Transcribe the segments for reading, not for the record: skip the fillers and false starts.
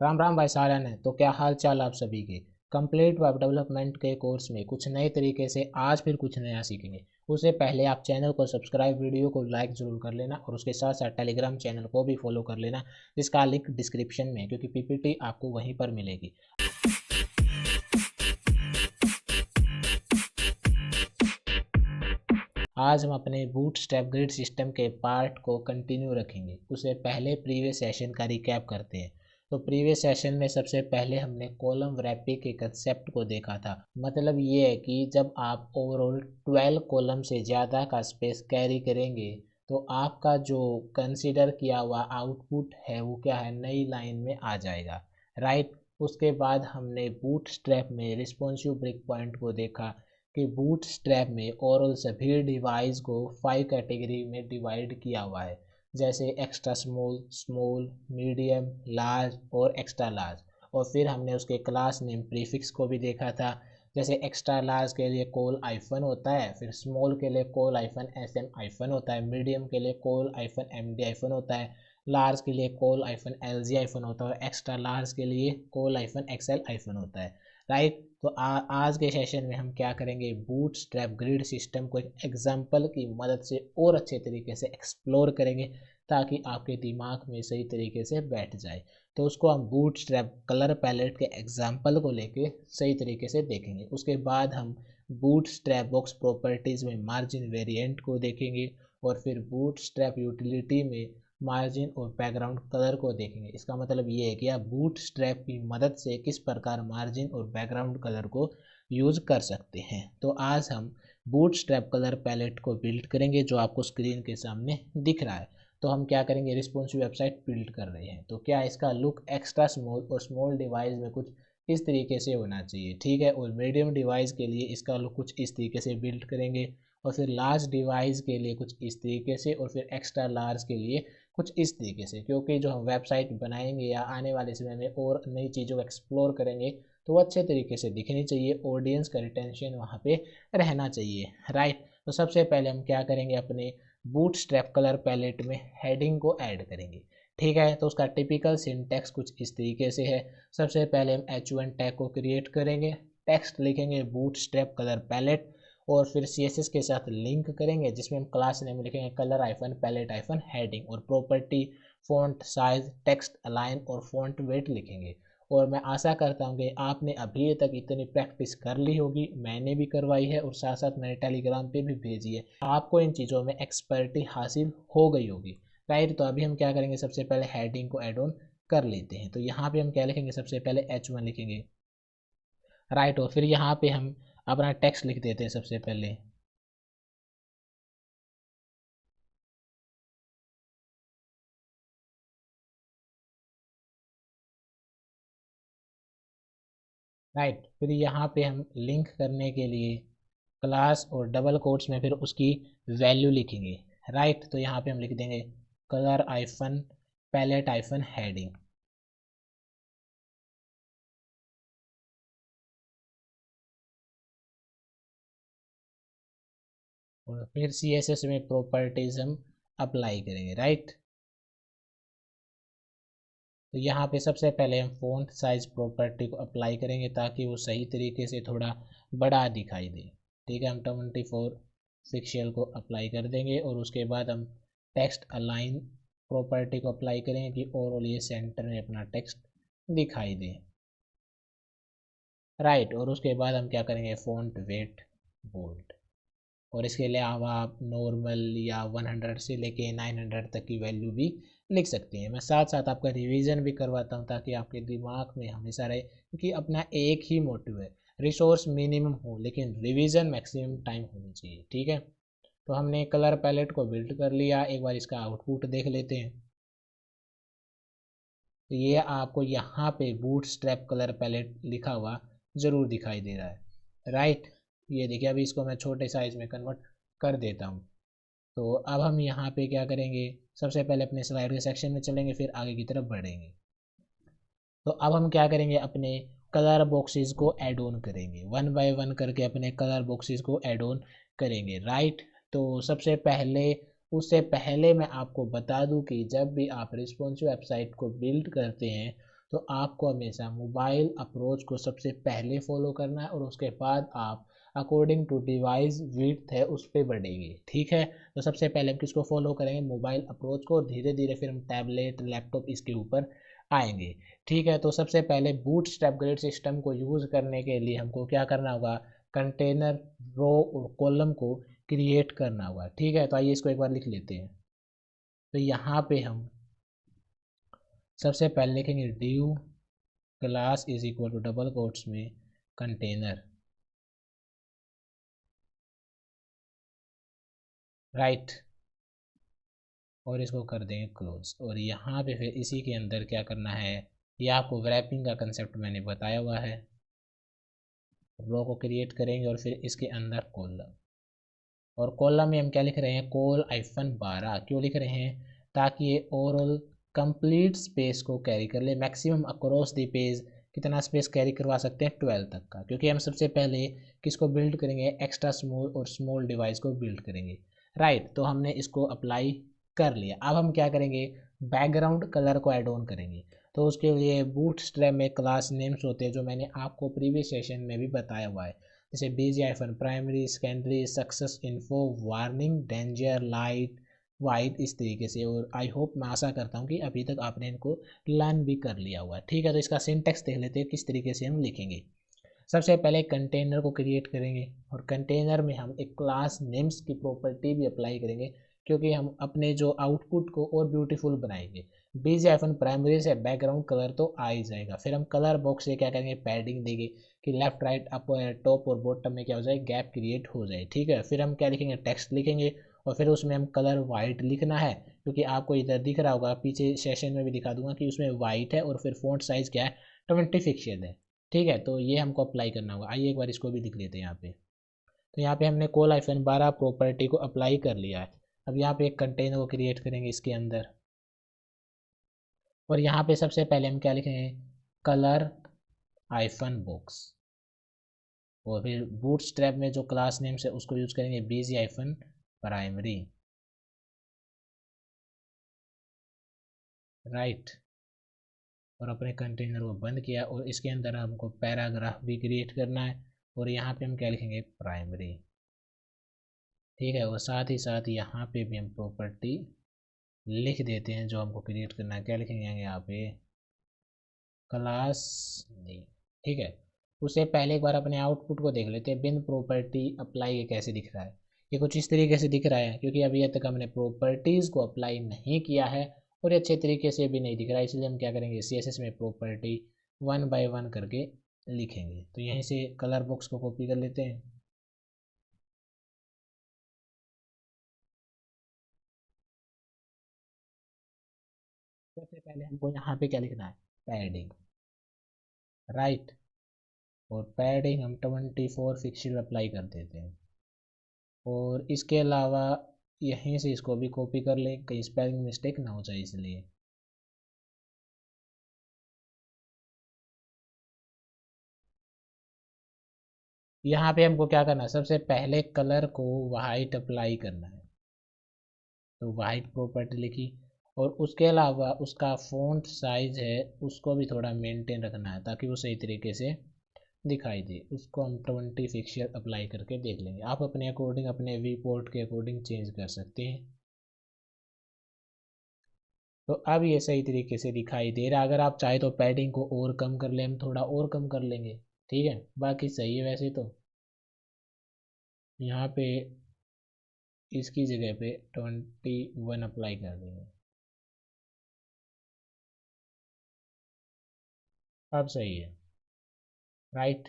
राम राम भाई सालन है। तो क्या हाल चाल आप सभी के। कंप्लीट वेब डेवलपमेंट के कोर्स में कुछ नए तरीके से आज फिर कुछ नया सीखेंगे। उससे पहले आप चैनल को सब्सक्राइब, वीडियो को लाइक जरूर कर लेना और उसके साथ साथ टेलीग्राम चैनल को भी फॉलो कर लेना, जिसका लिंक डिस्क्रिप्शन में है, क्योंकि पीपीटी आपको वहीं पर मिलेगी। आज हम अपने बूटस्ट्रैप ग्रिड सिस्टम के पार्ट को कंटिन्यू रखेंगे। उससे पहले प्रीवियस सेशन का रिकैप करते हैं। तो प्रीवियस सेशन में सबसे पहले हमने कॉलम रैपिंग के कंसेप्ट को देखा था। मतलब ये है कि जब आप ओवरऑल 12 कॉलम से ज़्यादा का स्पेस कैरी करेंगे तो आपका जो कंसीडर किया हुआ आउटपुट है वो क्या है, नई लाइन में आ जाएगा, राइट। उसके बाद हमने बूटस्ट्रैप में रिस्पॉन्सिव ब्रेक पॉइंट को देखा कि बूटस्ट्रैप में ओवरऑल सभी डिवाइस को 5 कैटेगरी में डिवाइड किया हुआ है, जैसे extra small, small, medium, large और एक्स्ट्रा लार्ज। और फिर हमने उसके क्लास नेम प्रीफिक्स को भी देखा था। जैसे एक्स्ट्रा लार्ज के लिए कोल आइफन होता है, फिर स्मॉल के लिए कोल आइफन एस एम आइफन होता है, मीडियम के लिए कोल आइफन एम डी आइफन होता है, लार्ज के लिए कोल आइफन एल जी आइफन होता है और एक्स्ट्रा लार्ज के लिए कोल आइफन एक्सएल आइफन होता है, राइट। तो आज के सेशन में हम क्या करेंगे, बूटस्ट्रैप ग्रिड सिस्टम को एक एग्जांपल की मदद से और अच्छे तरीके से एक्सप्लोर करेंगे ताकि आपके दिमाग में सही तरीके से बैठ जाए। तो उसको हम बूटस्ट्रैप कलर पैलेट के एग्जांपल को लेके सही तरीके से देखेंगे। उसके बाद हम बूटस्ट्रैप बॉक्स प्रॉपर्टीज़ में मार्जिन वेरिएंट को देखेंगे और फिर बूटस्ट्रैप यूटिलिटी में मार्जिन और बैकग्राउंड कलर को देखेंगे। इसका मतलब ये है कि आप बूटस्ट्रैप की मदद से किस प्रकार मार्जिन और बैकग्राउंड कलर को यूज़ कर सकते हैं। तो आज हम बूटस्ट्रैप कलर पैलेट को बिल्ड करेंगे जो आपको स्क्रीन के सामने दिख रहा है। तो हम क्या करेंगे, रिस्पॉन्सिव वेबसाइट बिल्ड कर रहे हैं, तो क्या इसका लुक एक्स्ट्रा स्मॉल और स्मॉल डिवाइस में कुछ इस तरीके से होना चाहिए, ठीक है। और मीडियम डिवाइस के लिए इसका लुक कुछ इस तरीके से बिल्ड करेंगे और फिर लार्ज डिवाइस के लिए कुछ इस तरीके से और फिर एक्स्ट्रा लार्ज के लिए कुछ इस तरीके से। क्योंकि जो हम वेबसाइट बनाएंगे या आने वाले समय में और नई चीज़ों को एक्सप्लोर करेंगे तो वो अच्छे तरीके से दिखनी चाहिए, ऑडियंस का रिटेंशन वहाँ पे रहना चाहिए, राइट। तो सबसे पहले हम क्या करेंगे, अपने बूटस्ट्रैप कलर पैलेट में हेडिंग को ऐड करेंगे, ठीक है। तो उसका टिपिकल सिंटैक्स कुछ इस तरीके से है। सबसे पहले हम h1 टैग को क्रिएट करेंगे, टेक्स्ट लिखेंगे बूटस्ट्रैप कलर पैलेट और फिर CSS के साथ लिंक करेंगे जिसमें हम क्लास नेम लिखेंगे colour hyphen palette hyphen heading और property font size text align और फॉन्ट वेट लिखेंगे। और मैं आशा करता हूँ कि आपने अभी तक इतनी प्रैक्टिस कर ली होगी, मैंने भी करवाई है और साथ साथ मैंने टेलीग्राम पे भी भेजी है, आपको इन चीज़ों में एक्सपर्टी हासिल हो गई होगी, राइट। तो अभी हम क्या करेंगे, सबसे पहले हेडिंग को एड ऑन कर लेते हैं। तो यहाँ पे हम क्या लिखेंगे, सबसे पहले h1 लिखेंगे, राइट। और फिर यहाँ पे हम अपना टेक्स्ट लिख देते हैं सबसे पहले, राइट। फिर यहाँ पे हम लिंक करने के लिए क्लास और डबल कोट्स में फिर उसकी वैल्यू लिखेंगे, राइट। तो यहाँ पे हम लिख देंगे colour hyphen palette hyphen heading और फिर CSS में प्रॉपर्टीज हम अप्लाई करेंगे, राइट। तो यहाँ पे सबसे पहले हम फ़ॉन्ट साइज प्रॉपर्टी को अप्लाई करेंगे ताकि वो सही तरीके से थोड़ा बड़ा दिखाई दे, ठीक है। हम 24 पिक्सल को अप्लाई कर देंगे और उसके बाद हम टेक्स्ट अलाइन प्रॉपर्टी को अप्लाई करेंगे कि ओवरऑल ये सेंटर में अपना टेक्स्ट दिखाई दे, राइट। और उसके बाद हम क्या करेंगे, फ़ॉन्ट वेट बोल्ड और इसके अलावा आप नॉर्मल या 100 से लेके 900 तक की वैल्यू भी लिख सकते हैं। मैं साथ साथ आपका रिवीजन भी करवाता हूँ ताकि आपके दिमाग में हमेशा रहे, क्योंकि अपना एक ही मोटिव है, रिसोर्स मिनिमम हो लेकिन रिवीजन मैक्सिमम टाइम होनी चाहिए, ठीक है। तो हमने कलर पैलेट को बिल्ड कर लिया, एक बार इसका आउटपुट देख लेते हैं। तो ये आपको यहाँ पे बूटस्ट्रैप कलर पैलेट लिखा हुआ ज़रूर दिखाई दे रहा है, राइट। ये देखिए, अभी इसको मैं छोटे साइज़ में कन्वर्ट कर देता हूँ। तो अब हम यहाँ पे क्या करेंगे, सबसे पहले अपने स्लाइड के सेक्शन में चलेंगे फिर आगे की तरफ बढ़ेंगे। तो अब हम क्या करेंगे, अपने कलर बॉक्सेस को ऐड ऑन करेंगे, वन बाय वन करके अपने कलर बॉक्सेस को ऐड ऑन करेंगे, राइट। तो सबसे पहले, उससे पहले मैं आपको बता दूं कि जब भी आप रिस्पॉन्सिव वेबसाइट को बिल्ड करते हैं तो आपको हमेशा मोबाइल अप्रोच को सबसे पहले फॉलो करना है और उसके बाद आप अकॉर्डिंग टू डिवाइस विड्थ है उस पर बढ़ेंगे। ठीक है, तो सबसे पहले हम किसको फॉलो करेंगे, मोबाइल अप्रोच को, और धीरे धीरे फिर हम टैबलेट लैपटॉप इसके ऊपर आएंगे। ठीक है, तो सबसे पहले बूटस्ट्रैप ग्रिड सिस्टम को यूज़ करने के लिए हमको क्या करना होगा, कंटेनर रो और कॉलम को क्रिएट करना होगा। ठीक है, तो आइए इसको एक बार लिख लेते हैं। तो यहाँ पे हम सबसे पहले लिखेंगे div class is equal to double quotes में कंटेनर, राइट, और इसको कर देंगे क्लोज। और यहाँ पे फिर इसी के अंदर क्या करना है, ये आपको रैपिंग का कंसेप्ट मैंने बताया हुआ है। रो को क्रिएट करेंगे और फिर इसके अंदर कॉलम, और कॉलम में हम क्या लिख रहे हैं, कोल -12 क्यों लिख रहे हैं, ताकि ये ओवरऑल कंप्लीट स्पेस को कैरी कर ले, मैक्सिमम अक्रॉस द पेज कितना स्पेस कैरी करवा सकते हैं, 12 तक का, क्योंकि हम सबसे पहले किसको बिल्ड करेंगे, एक्स्ट्रा स्मॉल और स्मॉल डिवाइस को बिल्ड करेंगे। राइट, तो हमने इसको अप्लाई कर लिया। अब हम क्या करेंगे, बैकग्राउंड कलर को ऐड ऑन करेंगे। तो उसके लिए बूटस्ट्रैप में क्लास नेम्स होते हैं जो मैंने आपको प्रीवियस सेशन में भी बताया हुआ है, जैसे BG-, primary, secondary, success info, warning, danger, light, white, इस तरीके से। और आई होप, मैं आशा करता हूँ कि अभी तक आपने इनको लर्न भी कर लिया हुआ है। ठीक है, तो इसका सिंटेक्स देख लेते हैं किस तरीके से हम लिखेंगे। सबसे पहले कंटेनर को क्रिएट करेंगे और कंटेनर में हम एक क्लास नेम्स की प्रॉपर्टी भी अप्लाई करेंगे, क्योंकि हम अपने जो आउटपुट को और ब्यूटीफुल बनाएंगे। BG-प्राइमरी से बैकग्राउंड कलर तो आ ही जाएगा। फिर हम कलर बॉक्स से क्या करेंगे, पैडिंग देंगे कि लेफ्ट राइट अप टॉप और बॉटम में क्या हो जाए, गैप क्रिएट हो जाए। ठीक है, फिर हम क्या लिखेंगे, टेक्स्ट लिखेंगे, और फिर उसमें हम कलर वाइट लिखना है, क्योंकि आपको इधर दिख रहा होगा, पीछे सेशन में भी दिखा दूंगा कि उसमें वाइट है, और फिर फॉन्ट साइज क्या है, 20 पिक्सल है। ठीक है, तो ये हमको अप्लाई करना होगा। आइए एक बार इसको भी लिख लेते हैं यहाँ पे। तो यहाँ पे हमने कोल-12 प्रॉपर्टी को अप्लाई कर लिया है। अब यहाँ पे एक कंटेनर को क्रिएट करेंगे इसके अंदर, और यहाँ पे सबसे पहले हम क्या लिखेंगे, कलर-बॉक्स, और फिर बूटस्ट्रैप में जो क्लास नेम्स है उसको यूज करेंगे BG-प्राइमरी, राइट, और अपने कंटेनर को बंद किया। और इसके अंदर हमको पैराग्राफ भी क्रिएट करना है, और यहाँ पे हम क्या लिखेंगे, प्राइमरी। ठीक है, और साथ ही साथ यहाँ पे भी हम प्रॉपर्टी लिख देते हैं जो हमको क्रिएट करना है। क्या लिखेंगे यहाँ पे, क्लास नेम। ठीक है, उससे पहले एक बार अपने आउटपुट को देख लेते हैं, बिन प्रॉपर्टी अप्लाई ये कैसे दिख रहा है। ये कुछ इस तरीके से दिख रहा है, क्योंकि अभी तक हमने प्रॉपर्टीज़ को अप्लाई नहीं किया है और ये अच्छे तरीके से भी नहीं दिख रहा है। इसलिए हम क्या करेंगे, CSS में प्रॉपर्टी 1 बाय 1 करके लिखेंगे। तो यहीं से कलर बॉक्स को कॉपी कर लेते हैं। सबसे पहले हमको यहाँ पे क्या लिखना है, पैडिंग, राइट, और पैडिंग हम 24 पिक्सल अप्लाई कर देते हैं। और इसके अलावा यहीं से इसको भी कॉपी कर लें, कहीं स्पेलिंग मिस्टेक ना हो जाए इसलिए। यहाँ पे हमको क्या करना है, सबसे पहले कलर को वाइट अप्लाई करना है, तो वाइट प्रॉपर्टी लिखी। और उसके अलावा उसका फ़ॉन्ट साइज है उसको भी थोड़ा मेंटेन रखना है, ताकि वो सही तरीके से दिखाई दे। उसको हम 20 पिक्सल अप्लाई करके देख लेंगे। आप अपने अकॉर्डिंग, अपने व्यू पोर्ट के अकॉर्डिंग चेंज कर सकते हैं। तो अब ये सही तरीके से दिखाई दे रहा है। अगर आप चाहे तो पैडिंग को और कम कर लें, हम थोड़ा और कम कर लेंगे। ठीक है, बाकी सही है वैसे तो। यहाँ पे इसकी जगह पे 21 अप्लाई कर देंगे। अब सही है, राइट।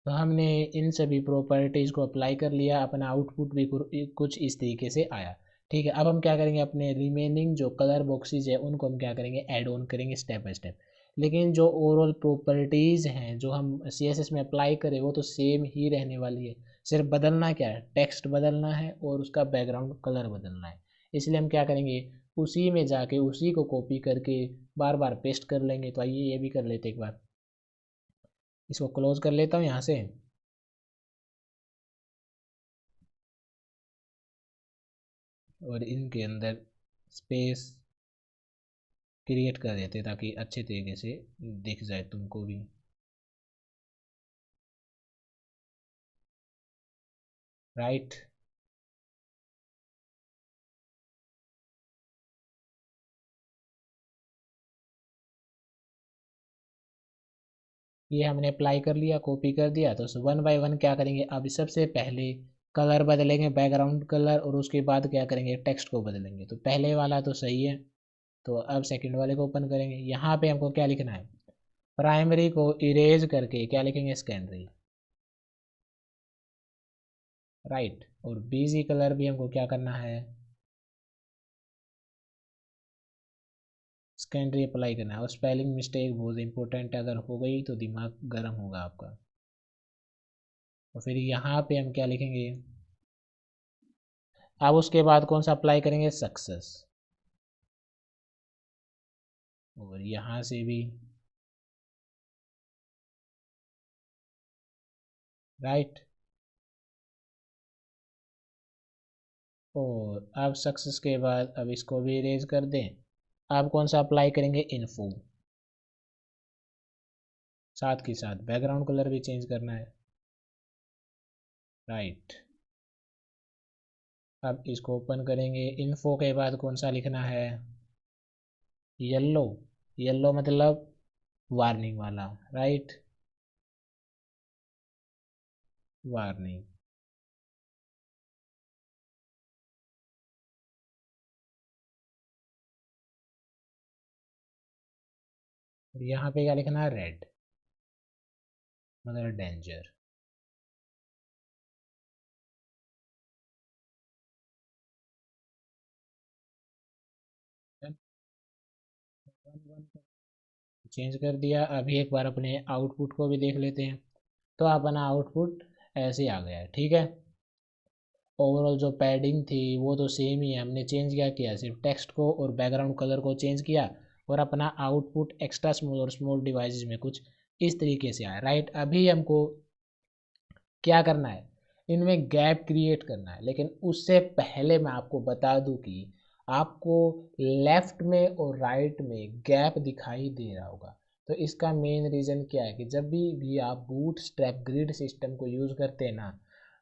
तो हमने इन सभी प्रॉपर्टीज़ को अप्लाई कर लिया, अपना आउटपुट भी कुछ इस तरीके से आया। ठीक है, अब हम क्या करेंगे, अपने रिमेनिंग जो कलर बॉक्सेज है उनको हम क्या करेंगे, ऐड ऑन करेंगे स्टेप बाय स्टेप। लेकिन जो ओवरऑल प्रॉपर्टीज़ हैं जो हम CSS में अप्लाई करें वो तो सेम ही रहने वाली है। सिर्फ बदलना क्या है, टेक्स्ट बदलना है और उसका बैकग्राउंड कलर बदलना है। इसलिए हम क्या करेंगे, उसी में जाके उसी को कॉपी करके बार बार पेस्ट कर लेंगे। तो आइए ये भी कर लेते एक बार, इसको क्लोज कर लेता हूँ यहाँ से। और इनके अंदर स्पेस क्रिएट कर देते ताकि अच्छे तरीके से दिख जाए तुमको भी। राइट। ये हमने अप्लाई कर लिया, कॉपी कर दिया। तो वन बाय वन क्या करेंगे, अब सबसे पहले कलर बदलेंगे, बैकग्राउंड कलर, और उसके बाद क्या करेंगे, टेक्स्ट को बदलेंगे। तो पहले वाला तो सही है, तो अब सेकंड वाले को ओपन करेंगे। यहाँ पे हमको क्या लिखना है, प्राइमरी को इरेज करके क्या लिखेंगे, सेकेंडरी। राइट। और बीजी कलर भी हमको क्या करना है, सेकेंडरी अप्लाई करना है। और स्पेलिंग मिस्टेक बहुत इंपॉर्टेंट है, अगर हो गई तो दिमाग गर्म होगा आपका। और फिर यहाँ पे हम क्या लिखेंगे, अब उसके बाद कौन सा अप्लाई करेंगे, सक्सेस। और यहाँ से भी राइट। और अब सक्सेस के बाद अब इसको भी इरेज कर दें। अब कौन सा अप्लाई करेंगे, इन्फो। साथ के साथ बैकग्राउंड कलर भी चेंज करना है। राइट। अब इसको ओपन करेंगे, इन्फो के बाद कौन सा लिखना है, येलो। येलो मतलब वार्निंग वाला। Right, warning. और यहाँ पे क्या लिखना है, रेड मतलब डेंजर। चेंज कर दिया। अभी एक बार अपने आउटपुट को भी देख लेते हैं। तो अपना आउटपुट ऐसे आ गया है, ठीक है। ओवरऑल जो पैडिंग थी वो तो सेम ही है, हमने चेंज क्या किया, सिर्फ टेक्स्ट को और बैकग्राउंड कलर को चेंज किया। और अपना आउटपुट एक्स्ट्रा स्मॉल और स्मॉल डिवाइसेस में कुछ इस तरीके से आया। राइट। अभी हमको क्या करना है, इनमें गैप क्रिएट करना है। लेकिन उससे पहले मैं आपको बता दूं कि आपको लेफ्ट में और राइट में गैप दिखाई दे रहा होगा। तो इसका मेन रीज़न क्या है कि जब भी आप बूट स्ट्रैप ग्रिड सिस्टम को यूज़ करते हैं ना,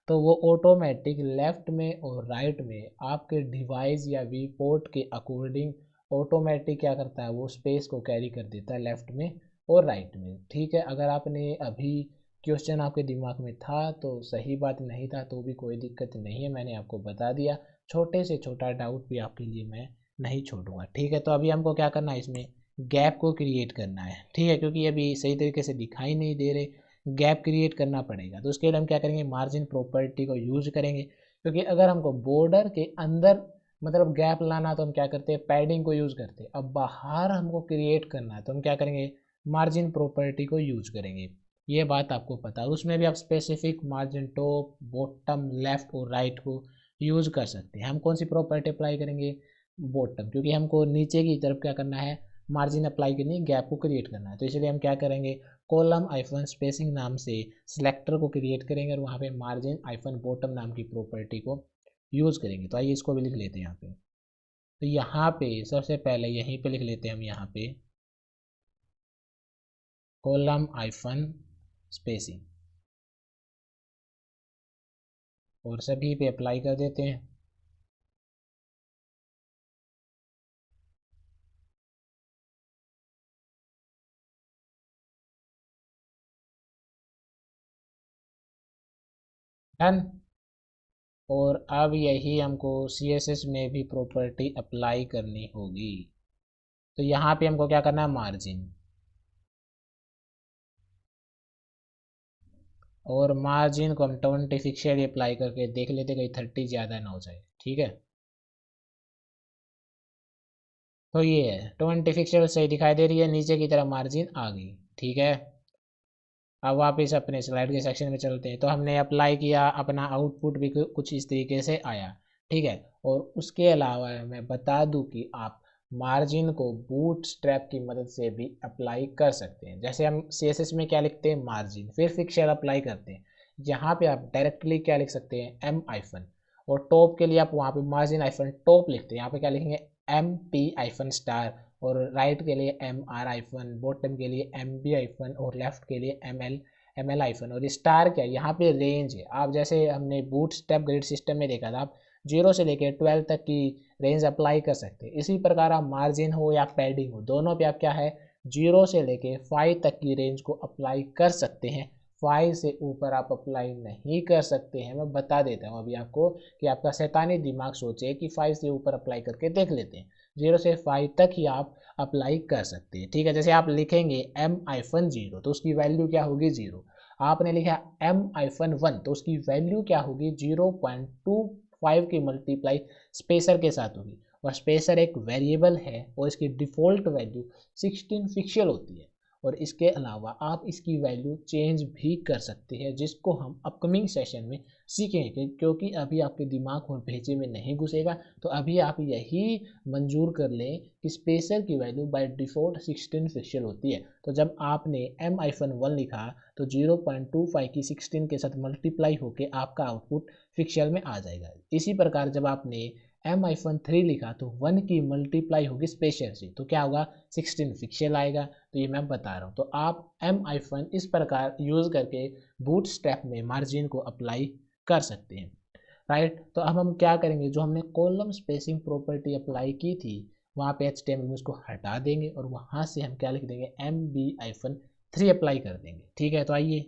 तो वो ऑटोमेटिक लेफ्ट में और राइट में आपके डिवाइस या वी पोर्ट के अकॉर्डिंग ऑटोमेटिक क्या करता है, वो स्पेस को कैरी कर देता है लेफ्ट में और राइट में। ठीक है, अगर आपने अभी क्वेश्चन आपके दिमाग में था तो सही बात, नहीं था तो भी कोई दिक्कत नहीं है, मैंने आपको बता दिया। छोटे से छोटा डाउट भी आपके लिए मैं नहीं छोड़ूंगा। ठीक है, तो अभी हमको क्या करना है, इसमें गैप को क्रिएट करना है। ठीक है, क्योंकि अभी सही तरीके से दिखाई नहीं दे रहे, गैप क्रिएट करना पड़ेगा। तो उसके लिए हम क्या करेंगे, मार्जिन प्रॉपर्टी को यूज करेंगे। क्योंकि अगर हमको बॉर्डर के अंदर मतलब गैप लाना तो हम क्या करते हैं, पैडिंग को यूज करते हैं। अब बाहर हमको क्रिएट करना है तो हम क्या करेंगे, मार्जिन प्रॉपर्टी को यूज करेंगे। ये बात आपको पता है। उसमें भी आप specific margin top bottom left और राइट को यूज कर सकते हैं। हम कौन सी प्रॉपर्टी अप्लाई करेंगे, बॉटम, क्योंकि हमको नीचे की तरफ क्या करना है, मार्जिन अप्लाई करनी है, गैप को क्रिएट करना है। तो इसलिए हम क्या करेंगे, कॉलम आइफन स्पेसिंग नाम से सिलेक्टर को क्रिएट करेंगे और वहाँ पे मार्जिन आइफन बॉटम नाम की प्रॉपर्टी को यूज करेंगे। तो आइए इसको भी लिख लेते हैं यहाँ पे। तो यहाँ पे सबसे पहले यहीं पे लिख लेते हैं हम, यहाँ पे कॉलम आइफन स्पेसिंग, और सभी पे अप्लाई कर देते हैं। डन। और अब यही हमको CSS में भी प्रॉपर्टी अप्लाई करनी होगी। तो यहाँ पे हमको क्या करना है, मार्जिन, और मार्जिन को हम 20 फिक्सेड अप्लाई करके देख लेते कहीं 30 ज़्यादा ना हो जाए। ठीक है, तो ये है 20 फिक्सेड सही दिखाई दे रही है, नीचे की तरफ मार्जिन आ गई। ठीक है, अब वापस अपने स्लाइड के सेक्शन में चलते हैं। तो हमने अप्लाई किया, अपना आउटपुट भी कुछ इस तरीके से आया। ठीक है, और उसके अलावा मैं बता दूं कि आप मार्जिन को बूट स्ट्रैप की मदद से भी अप्लाई कर सकते हैं। जैसे हम CSS में क्या लिखते हैं, मार्जिन, फिर फिक्सर अप्लाई करते हैं। यहाँ पे आप डायरेक्टली क्या लिख सकते हैं, M आइफन, और टॉप के लिए आप वहाँ पे मार्जिन आइफन टॉप लिखते हैं। यहाँ पे क्या लिखेंगे, MP आइफन स्टार, और राइट के लिए MR-, बॉटम के लिए MB-, और लेफ्ट के लिए ML-, और स्टार क्या है, यहाँ पे रेंज है। आप जैसे हमने बूटस्ट्रैप ग्रिड सिस्टम में देखा था, आप 0 से लेकर 12 तक की रेंज अप्लाई कर सकते हैं। इसी प्रकार आप मार्जिन हो या पैडिंग हो, दोनों पे आप क्या है 0 से लेके 5 तक की रेंज को अप्लाई कर सकते हैं। 5 से ऊपर आप अप्लाई नहीं कर सकते हैं। मैं बता देता हूँ अभी आपको कि आपका शैतानी दिमाग सोचे कि 5 से ऊपर अप्लाई करके देख लेते हैं। 0 से 5 तक ही आप अप्लाई कर सकते हैं, ठीक है। जैसे आप लिखेंगे M-0 तो उसकी वैल्यू क्या होगी 0। आपने लिखा M-1 तो उसकी वैल्यू क्या होगी 0.25 की मल्टीप्लाई स्पेसर के साथ होगी। और स्पेसर एक वेरिएबल है और इसकी डिफ़ॉल्ट वैल्यू 16 फिक्शियल होती है। और इसके अलावा आप इसकी वैल्यू चेंज भी कर सकते हैं, जिसको हम अपकमिंग सेशन में सीखेंगे, क्योंकि अभी आपके दिमाग और भेजे में नहीं घुसेगा। तो अभी आप यही मंजूर कर लें कि स्पेसर की वैल्यू बाय डिफ़ॉल्ट 16 फिक्शियल होती है। तो जब आपने M-1 लिखा तो 0.25 की 16 के साथ मल्टीप्लाई होकर आपका आउटपुट फिक्शियल में आ जाएगा। इसी प्रकार जब आपने M-3 लिखा तो 1 की मल्टीप्लाई होगी स्पेशल से, तो क्या होगा 16 फिक्शियल आएगा। तो ये मैं बता रहा हूँ। तो आप M-, इस प्रकार यूज़ करके बूटस्ट्रैप में मार्जिन को अप्लाई कर सकते हैं, राइट। तो अब हम क्या करेंगे, जो हमने कॉलम स्पेसिंग प्रॉपर्टी अप्लाई की थी वहाँ पे HTML में उसको हटा देंगे और वहाँ से हम क्या लिख देंगे MB-3 अप्लाई कर देंगे, ठीक है। तो आइए,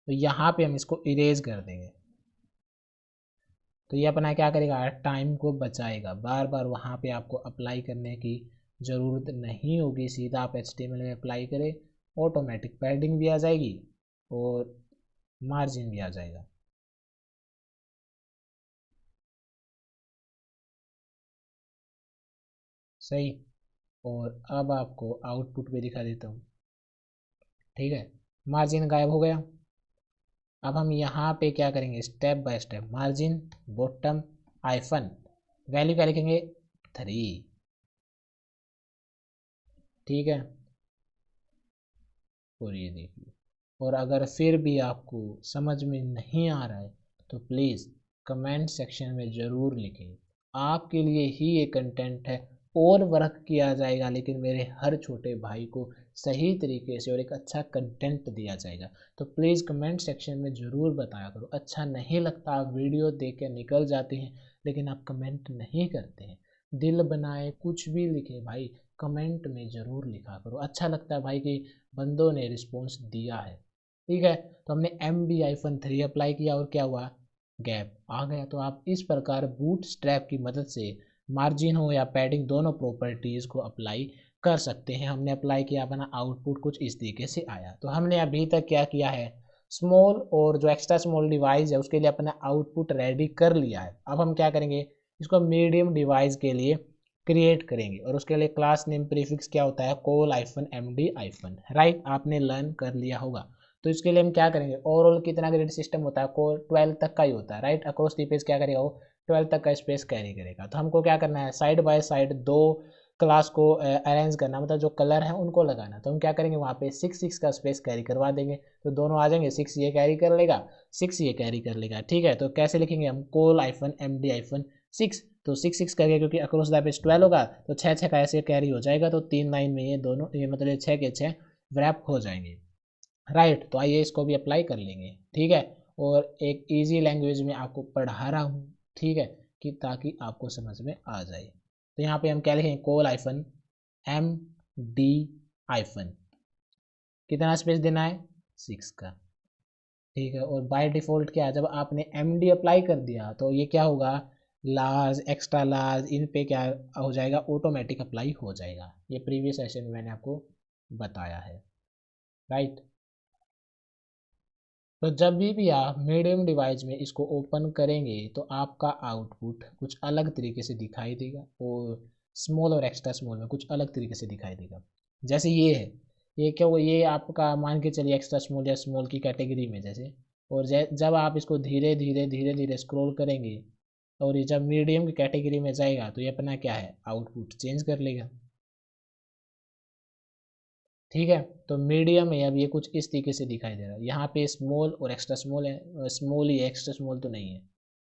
तो यहाँ पे हम इसको इरेज कर देंगे। तो ये अपना क्या करेगा, टाइम को बचाएगा, बार बार वहाँ पे आपको अप्लाई करने की ज़रूरत नहीं होगी। सीधा आप HTML में अप्लाई करें, ऑटोमेटिक पैडिंग भी आ जाएगी और मार्जिन भी आ जाएगा। सही। और अब आपको आउटपुट पे दिखा देता हूँ, ठीक है। मार्जिन गायब हो गया। अब हम यहाँ पे क्या करेंगे, step by step margin bottom iPhone value क्या लिखेंगे 3, ठीक है। और ये देखिए, और अगर फिर भी आपको समझ में नहीं आ रहा है तो प्लीज़ कमेंट सेक्शन में ज़रूर लिखें। आपके लिए ही ये कंटेंट है, और वर्क किया जाएगा, लेकिन मेरे हर छोटे भाई को सही तरीके से और एक अच्छा कंटेंट दिया जाएगा। तो प्लीज़ कमेंट सेक्शन में ज़रूर बताया करो। अच्छा नहीं लगता, आप वीडियो देख के निकल जाते हैं लेकिन आप कमेंट नहीं करते हैं। दिल बनाए कुछ भी लिखे भाई, कमेंट में ज़रूर लिखा करो। अच्छा लगता है भाई कि बंदों ने रिस्पॉन्स दिया है, ठीक है। तो हमने MB-3 अप्लाई किया और क्या हुआ, गैप आ गया। तो आप इस प्रकार बूटस्ट्रैप की मदद से मार्जिन हो या पैडिंग दोनों प्रॉपर्टीज़ को अप्लाई कर सकते हैं। हमने अप्लाई किया, अपना आउटपुट कुछ इस तरीके से आया। तो हमने अभी तक क्या किया है, स्मॉल और जो एक्स्ट्रा स्मॉल डिवाइस है उसके लिए अपना आउटपुट रेडी कर लिया है। अब हम क्या करेंगे, इसको मीडियम डिवाइस के लिए क्रिएट करेंगे और उसके लिए क्लास नेम प्रीफिक्स क्या होता है, call-md-, राइट, आपने लर्न कर लिया होगा। तो इसके लिए हम क्या करेंगे, ओवरऑल कितना ग्रेड सिस्टम होता है, कोर 12 तक का ही होता है, राइट। अक्रॉस दी पेज क्या करेगा वो 12 तक का स्पेस कैरी करेगा। तो हमको क्या करना है, साइड बाय साइड दो क्लास को अरेंज करना, मतलब जो कलर है उनको लगाना। तो हम क्या करेंगे, वहाँ पे 6 का स्पेस कैरी करवा देंगे, तो दोनों आ जाएंगे। 6 ये कैरी कर लेगा, 6 ये कैरी कर लेगा, ठीक है। तो कैसे लिखेंगे हम, call-md-6, तो 6 करके, क्योंकि अक्रॉस द पेज 12 होगा तो 6 का ऐसे कैरी हो जाएगा। तो 3 लाइन में ये दोनों, ये मतलब 6 के 6 वैप हो जाएंगे, राइट। तो आइए इसको भी अप्लाई कर लेंगे, ठीक है। और एक इजी लैंग्वेज में आपको पढ़ा रहा हूँ, ठीक है, कि ताकि आपको समझ में आ जाए। तो यहाँ पे हम क्या लिखेंगे, call-md-, कितना स्पेस देना है 6 का, ठीक है। और बाय डिफ़ॉल्ट क्या है, जब आपने MD अप्लाई कर दिया तो ये क्या होगा, लार्ज एक्स्ट्रा लार्ज इन पे क्या हो जाएगा, ऑटोमेटिक अप्लाई हो जाएगा। ये प्रीवियस सेशन में मैंने आपको बताया है, राइट। तो जब भी आप मीडियम डिवाइस में इसको ओपन करेंगे तो आपका आउटपुट कुछ अलग तरीके से दिखाई देगा, और स्मॉल और एक्स्ट्रा स्मॉल में कुछ अलग तरीके से दिखाई देगा। जैसे ये है, ये क्या हुआ, ये आपका मान के चलिए एक्स्ट्रा स्मॉल या स्मॉल की कैटेगरी में जैसे। और जब आप इसको धीरे धीरे धीरे धीरे स्क्रॉल करेंगे और ये जब मीडियम की कैटेगरी में जाएगा तो ये अपना क्या है, आउटपुट चेंज कर लेगा, ठीक है। तो मीडियम है, अब ये कुछ इस तरीके से दिखाई दे रहा है। यहाँ पे स्मॉल और एक्स्ट्रा स्मॉल है, स्मॉल ही एक्स्ट्रा स्मॉल तो नहीं है।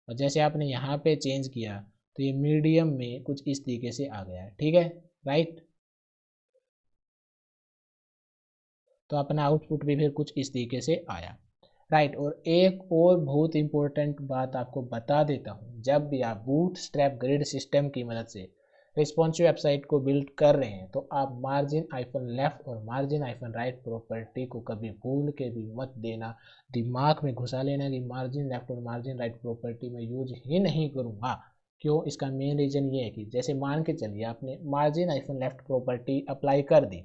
और जैसे आपने यहाँ पे चेंज किया तो ये मीडियम में कुछ इस तरीके से आ गया है, ठीक है। राइट। तो अपना आउटपुट भी फिर कुछ इस तरीके से आया, राइट। और एक और बहुत इंपॉर्टेंट बात आपको बता देता हूँ, जब भी आप बूटस्ट्रैप ग्रिड सिस्टम की मदद से रिस्पॉन्सिव वेबसाइट को बिल्ड कर रहे हैं, तो आप मार्जिन आइफन लेफ्ट और मार्जिन आइफन राइट प्रॉपर्टी को कभी भूल के भी मत देना। दिमाग में घुसा लेना कि मार्जिन लेफ्ट और मार्जिन राइट प्रॉपर्टी में यूज ही नहीं करूँगा। क्यों? इसका मेन रीज़न ये है कि जैसे मान के चलिए आपने margin iPhone left property apply कर दी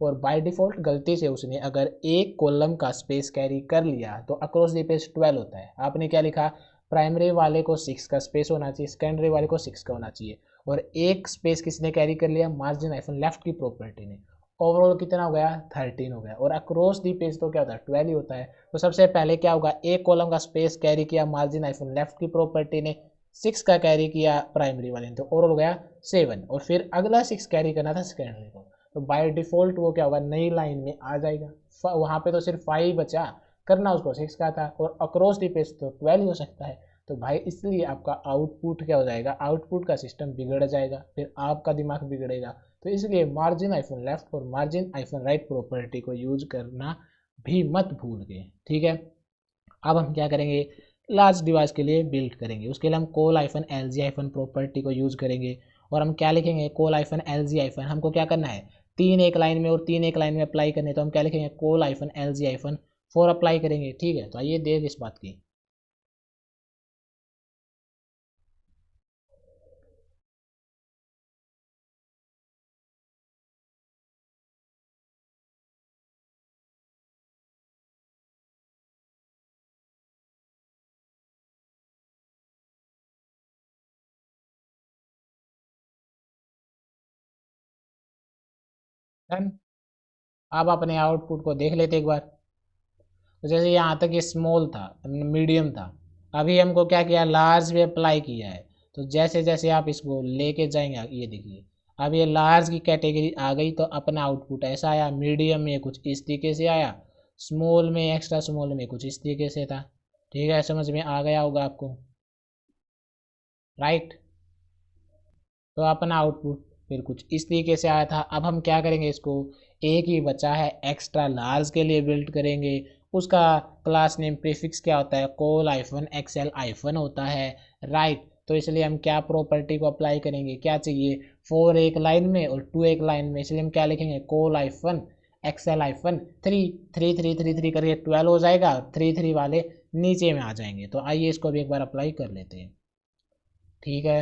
और बाय डिफ़ॉल्ट गलती से उसने अगर एक कॉलम का स्पेस कैरी कर लिया तो अक्रॉस द पेज 12 होता है। आपने क्या लिखा? प्राइमरी वाले को 6 का स्पेस होना चाहिए, सेकेंडरी वाले को 6 का होना चाहिए, और एक स्पेस किसने कैरी कर लिया? मार्जिन आइफन लेफ्ट की प्रॉपर्टी ने। ओवरऑल कितना हो गया? 13 हो गया। और अक्रॉस दी पेज तो क्या होता है? 12 ही होता है। तो सबसे पहले क्या होगा? एक कॉलम का स्पेस कैरी किया मार्जिन आइफन लेफ्ट की प्रॉपर्टी ने, 6 का कैरी किया प्राइमरी वाले ने, तो ओवरऑल हो गया 7। और फिर अगला 6 कैरी करना था सेकेंडरी को, तो बाय डिफ़ॉल्ट वो क्या होगा? नई लाइन में आ जाएगा। वहाँ पे तो सिर्फ 5 बचा, करना उसको 6 का था, और अक्रॉस द पेज तो 12 हो सकता है। तो भाई इसलिए आपका आउटपुट क्या हो जाएगा? आउटपुट का सिस्टम बिगड़ जाएगा, फिर आपका दिमाग बिगड़ेगा। तो इसलिए मार्जिन आइफन लेफ्ट और मार्जिन आइफन राइट प्रॉपर्टी को यूज करना भी मत भूल गए, ठीक है। अब हम क्या करेंगे? लार्ज डिवाइस के लिए बिल्ड करेंगे, उसके लिए हम col hyphen L G hyphen property को यूज़ करेंगे। और हम क्या लिखेंगे? Col hyphen L G hyphen, हमको क्या करना है? 3 एक लाइन में और 3 एक लाइन में अप्लाई करने, तो हम क्या लिखेंगे? Col hyphen L G hyphen 4 apply करेंगे, ठीक है। तो आइए देख इस बात की। डन। अब अपने आउटपुट को देख लेते एक बार। तो जैसे यहाँ तक ये स्मॉल था, मीडियम था, अभी हमको क्या किया? लार्ज पे अप्लाई किया है। तो जैसे जैसे आप इसको लेके जाएंगे, ये देखिए अब ये लार्ज की कैटेगरी आ गई, तो अपना आउटपुट ऐसा आया। मीडियम में कुछ इस तरीके से आया, स्मॉल में, एक्स्ट्रा स्मॉल में कुछ इस तरीके से था, ठीक है। समझ में आ गया होगा आपको, राइट। तो अपना आउटपुट फिर कुछ इस तरीके से आया था। अब हम क्या करेंगे? इसको एक ही बचा है, एक्स्ट्रा लार्ज के लिए बिल्ड करेंगे। उसका क्लास नेम प्रीफिक्स क्या होता है? कोल आइफन एक्सएल आइफन होता है, राइट। तो इसलिए हम क्या प्रॉपर्टी को अप्लाई करेंगे? क्या चाहिए? 4 एक लाइन में और 2 एक लाइन में, इसलिए हम क्या लिखेंगे? कोल आइफन एक्सएल आइफन 3, 3 3 3 3 करके 12 हो जाएगा, 3 3 वाले नीचे में आ जाएंगे। तो आइए इसको भी एक बार अप्लाई कर लेते हैं, ठीक है।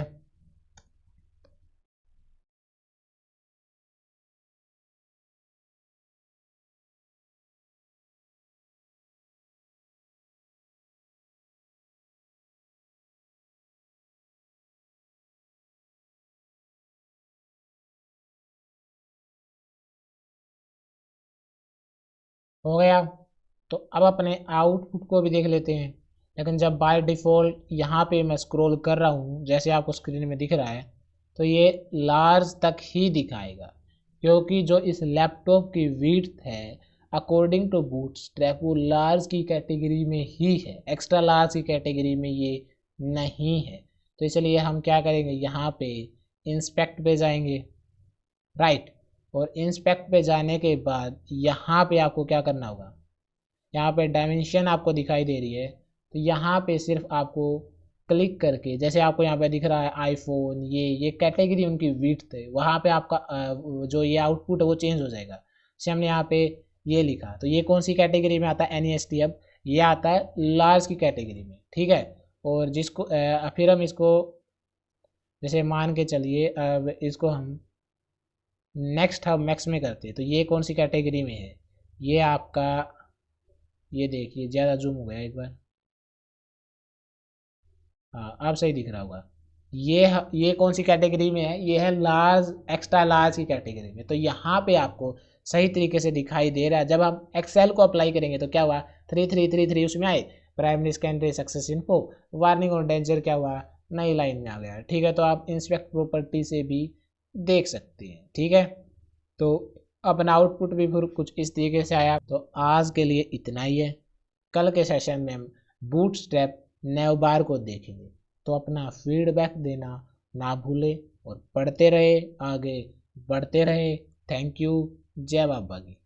हो गया। तो अब अपने आउटपुट को भी देख लेते हैं। लेकिन जब बाय डिफ़ॉल्ट यहाँ पे मैं स्क्रॉल कर रहा हूँ, जैसे आपको स्क्रीन में दिख रहा है, तो ये लार्ज तक ही दिखाएगा, क्योंकि जो इस लैपटॉप की विड्थ है अकॉर्डिंग टू बूटस्ट्रैप वो लार्ज की कैटेगरी में ही है, एक्स्ट्रा लार्ज की कैटेगरी में ये नहीं है। तो इसलिए हम क्या करेंगे? यहाँ पे इंस्पेक्ट पे जाएंगे, राइट। और इंस्पेक्ट पे जाने के बाद यहाँ पे आपको क्या करना होगा? यहाँ पे डायमेंशन आपको दिखाई दे रही है, तो यहाँ पे सिर्फ आपको क्लिक करके, जैसे आपको यहाँ पे दिख रहा है आईफोन, ये कैटेगरी उनकी विड्थ है, वहाँ पे आपका जो ये आउटपुट है वो चेंज हो जाएगा। जैसे हमने यहाँ पे ये लिखा, तो ये कौन सी कैटेगरी में आता है? NEST। अब ये आता है लार्ज की कैटेगरी में, ठीक है। और जिसको फिर हम इसको जैसे मान के चलिए, अब इसको हम नेक्स्ट हम मैक्स में करते हैं, तो ये कौन सी कैटेगरी में है? ये आपका, ये देखिए ज़्यादा जूम हो गया एक बार, हाँ अब सही दिख रहा होगा। ये कौन सी कैटेगरी में है? ये है लार्ज, एक्स्ट्रा लार्ज की कैटेगरी में। तो यहाँ पे आपको सही तरीके से दिखाई दे रहा है। जब हम एक्सेल को अप्लाई करेंगे तो क्या हुआ? 3333 उसमें आए, primary secondary success info, warning और डेंजर क्या हुआ? नई लाइन में आ गया, ठीक है। तो आप इंस्पेक्ट प्रॉपर्टी से भी देख सकते हैं, ठीक है। तो अपना आउटपुट भी फिर कुछ इस तरीके से आया। तो आज के लिए इतना ही है। कल के सेशन में हम बूटस्ट्रैप नैवबार को देखेंगे। तो अपना फीडबैक देना ना भूले और पढ़ते रहे आगे बढ़ते रहे। Thank you. जय बाबा की।